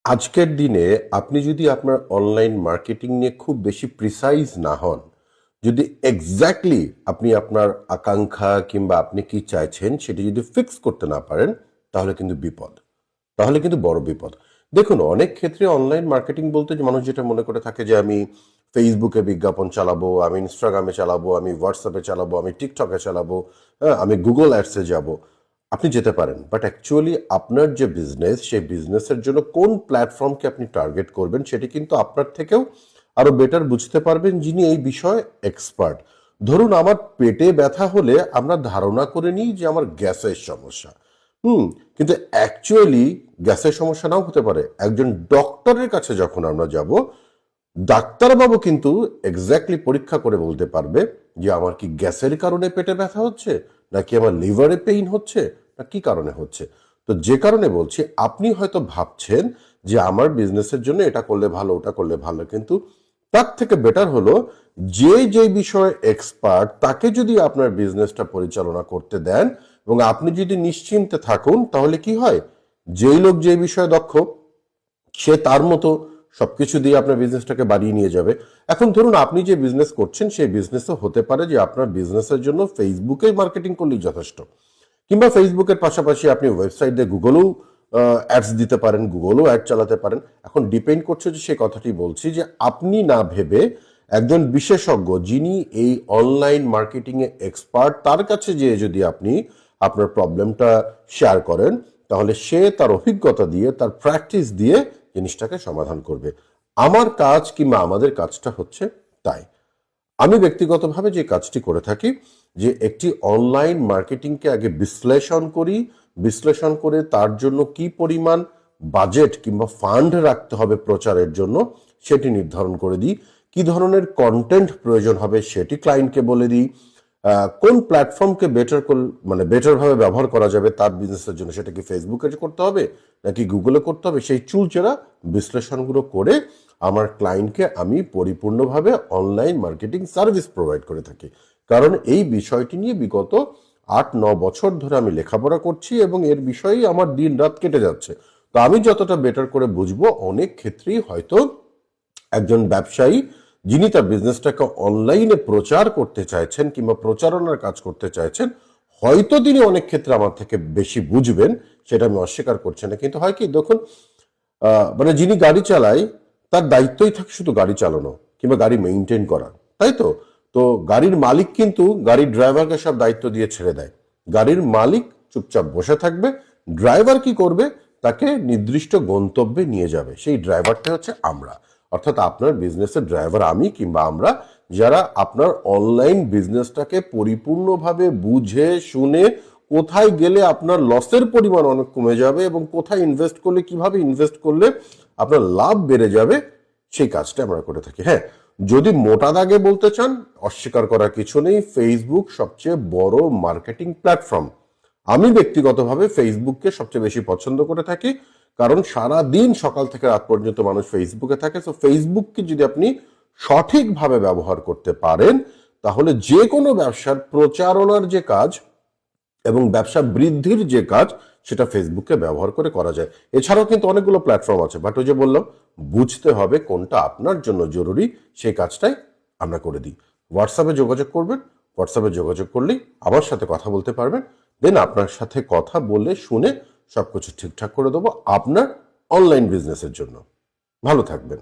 আজকের দিনে আপনি যদি আপনার অনলাইন মার্কেটিং নিয়ে খুব বেশি প্রিসাইজ না হন, যদি এক্স্যাক্টলি আপনি আপনার আকাঙ্ক্ষা কিংবা আপনি কি চাইছেন সেটি যদি ফিক্স করতে না পারেন, তাহলে কিন্তু বিপদ, তাহলে কিন্তু বড় বিপদ। দেখুন, অনেক ক্ষেত্রে অনলাইন মার্কেটিং বলতে যে মানুষ যেটা মনে করে থাকে যে আমি ফেসবুকে বিজ্ঞাপন চালাবো, আমি ইনস্টাগ্রামে চালাবো, আমি হোয়াটসঅ্যাপে চালাবো, আমি টিকটকে চালাবো, হ্যাঁ, আমি গুগল অ্যাডসে যাব। আপনি যেতে পারেন, বাট অ্যাকচুয়ালি আপনার যে বিজনেস, সেই বিজনেসের জন্য কোন প্ল্যাটফর্মকে আপনি টার্গেট করবেন সেটি কিন্তু আপনার থেকেও আরো বেটার বুঝতে পারবেন যিনি এই বিষয়ে এক্সপার্ট। ধরুন, আমার পেটে ব্যথা হলে আমরা ধারণা করে নিই যে আমার গ্যাসের সমস্যা। কিন্তু অ্যাকচুয়ালি গ্যাসের সমস্যা নাও হতে পারে। একজন ডক্টরের কাছে যখন আমরা যাব, ডাক্তারবাবু কিন্তু এক্স্যাক্টলি পরীক্ষা করে বলতে পারবে যে আমার কি গ্যাসের কারণে পেটে ব্যথা হচ্ছে, নাকি আমার লিভারে পেইন হচ্ছে, না কি কারণে হচ্ছে। তো যে কারণে বলছি, আপনি হয়তো ভাবছেন যে আমার বিজনেসের জন্য এটা করলে ভালো, ওটা করলে ভালো, কিন্তু তার থেকে বেটার হলো যে বিষয়ে এক্সপার্ট তাকে যদি আপনার বিজনেসটা পরিচালনা করতে দেন এবং আপনি যদি নিশ্চিন্তে থাকুন, তাহলে কি হয়, যেই লোক যে বিষয়ে দক্ষ সে তার মতো সবকিছু দিয়ে আপনার বিজনেসটাকে বাড়িয়ে নিয়ে যাবে। এখন ধরুন, আপনি যে বিজনেস করছেন সেই বিজনেসও হতে পারে যে আপনার বিজনেসের জন্য ফেসবুকে মার্কেটিং করলেই যথেষ্ট, কিংবা ফেসবুকের পাশাপাশি আপনি ওয়েবসাইট দিয়ে গুগলেও অ্যাডস দিতে পারেন, গুগলও অ্যাড চালাতে পারেন। এখন ডিপেন্ড করছে যে সেই কথাটি বলছি যে আপনি না ভেবে একজন বিশেষজ্ঞ যিনি এই অনলাইন মার্কেটিং এ এক্সপার্ট, তার কাছে যেয়ে যদি আপনি আপনার প্রবলেমটা শেয়ার করেন, তাহলে সে তার অভিজ্ঞতা দিয়ে, তার প্র্যাকটিস দিয়ে জিনিসটাকে সমাধান করবে। আমার কাজ কিংবা আমাদের কাজটা হচ্ছে তাই। আমি ব্যক্তিগতভাবে যে কাজটি করে থাকি, যে একটি অনলাইন মার্কেটিংকে আগে বিশ্লেষণ করি, বিশ্লেষণ করে তার জন্য কি পরিমাণ বাজেট কিংবা ফান্ড রাখতে হবে প্রচারের জন্য সেটি নির্ধারণ করে দিই, কি ধরনের কন্টেন্ট প্রয়োজন হবে সেটি ক্লায়েন্টকে বলে দিই, কোন প্ল্যাটফর্মকে বেটার ভাবে ব্যবহার করা যাবে তার বিজনেসের জন্য, সেটা কি ফেসবুকে করতে হবে নাকি গুগলে করতে হবে, সেই চুলচেরা বিশ্লেষণগুলো করে আমার ক্লায়েন্টকে আমি পরিপূর্ণভাবে অনলাইন মার্কেটিং সার্ভিস প্রোভাইড করে থাকি। কারণ এই বিষয়টি নিয়ে বিগত 8-9 বছর ধরে আমি লেখাপড়া করছি এবং এর বিষয়েই আমার দিন রাত কেটে যাচ্ছে। তো আমি যতটা বেটার করে বুঝবো, অনেক ক্ষেত্রেই হয়তো একজন ব্যবসায়ী যিনি তার বিজনেসটাকে অনলাইনে প্রচার করতে চাইছেন কিংবা প্রচারণার কাজ করতে চাইছেন, হয়তো তিনি অনেক ক্ষেত্রে আমার থেকে বেশি বুঝবেন, সেটা আমি অস্বীকার করছি না। কিন্তু হয় কি, দেখুন, যিনি গাড়ি চালায় তার দায়িত্বই থাকে শুধু গাড়ি চালানো কিংবা গাড়ি মেইনটেইন করা, তাই তো। তো গাড়ির মালিক কিন্তু গাড়ির ড্রাইভারকে সব দায়িত্ব দিয়ে ছেড়ে দেয়। গাড়ির মালিক চুপচাপ বসে থাকবে, ড্রাইভার কি করবে, তাকে নির্দিষ্ট গন্তব্যে নিয়ে যাবে। সেই ড্রাইভারটা হচ্ছে আমরা, অর্থাৎ আপনার বিজনেসের ড্রাইভার আমি কিংবা আমরা, যারা আপনার অনলাইন বিজনেসটাকে পরিপূর্ণভাবে বুঝে শুনে কোথায় গেলে আপনার লসের পরিমাণ অনেক কমে যাবে এবং কোথায় ইনভেস্ট করলে, কিভাবে ইনভেস্ট করলে আপনার লাভ বেড়ে যাবে, সেই কাজটা আমরা করে থাকি। হ্যাঁ, যদি মোটা দাগে বলতে চান, অস্বীকার করার কিছু নেই, ফেসবুক সবচেয়ে বড় মার্কেটিং প্ল্যাটফর্ম। আমি ব্যক্তিগতভাবে ফেসবুককে সবচেয়ে বেশি পছন্দ করে থাকি, কারণ সারা দিন সকাল থেকে রাত পর্যন্ত মানুষ ফেসবুকে থাকে। তো ফেসবুককে যদি আপনি সঠিকভাবে ব্যবহার করতে পারেন, তাহলে যে কোনো ব্যবসার প্রচারণার যে কাজ এবং ব্যবসা বৃদ্ধির যে কাজ, সেটা ফেসবুককে ব্যবহার করে করা যায়। এছাড়াও কিন্তু অনেকগুলো প্ল্যাটফর্ম আছে, বাট ওই যে বললাম, বুঝতে হবে কোনটা আপনার জন্য জরুরি, সেই কাজটাই আমরা করে দিই। হোয়াটসঅ্যাপে যোগাযোগ করবেন, হোয়াটসঅ্যাপে যোগাযোগ করলেই আমার সাথে কথা বলতে পারবেন। দেন আপনার সাথে কথা বলে শুনে সবকিছু ঠিকঠাক করে দেবো আপনার অনলাইন বিজনেসের জন্য। ভালো থাকবেন।